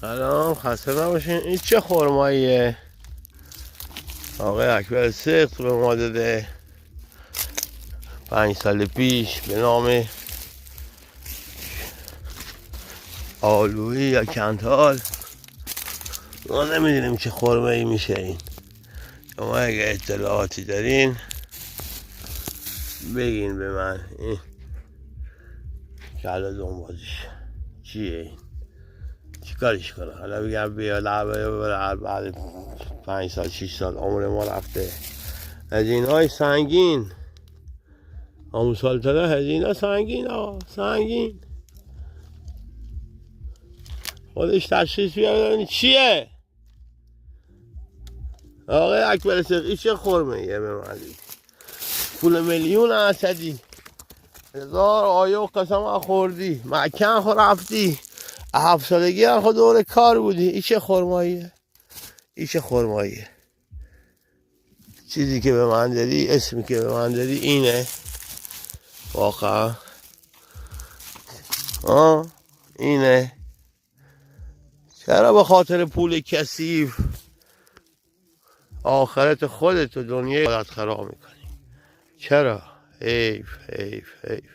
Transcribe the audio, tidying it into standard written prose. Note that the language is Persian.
سلام، خسته نباشین. این چه خرماییه؟ آقای اکبر سخت به ما داده 5 سال پیش به نام آلویی یا کنتال. ما نمیدونیم چه خرمایی میشه این. شما اگه اطلاعاتی دارین بگین به من. این کلا دنبازش چیه این؟ چیکارش کنه؟ حالا بگم بیا لعبه بعد 5 سال 6 سال عمر ما رفته. هزینه های سنگین آموسالتره، هزینه سنگین. سنگین. خودش تشخیص بیاره ببینی چیه. آقای اکبر صدقی چه خورمه یه به من پول میلیون اسدی 1000 آیه و قسم خوردی مکن خود رفتی 7 سالگی هم خود دور کار بودی. این چه خرماییه؟ این چه خرماییه؟ چیزی که به من داری، اسمی که به من داری اینه واقعا؟ اینه؟ چرا به خاطر پول کثیف آخرت خودت و دنیای خودت خراب میکنی؟ چرا؟ حیف حیف حیف.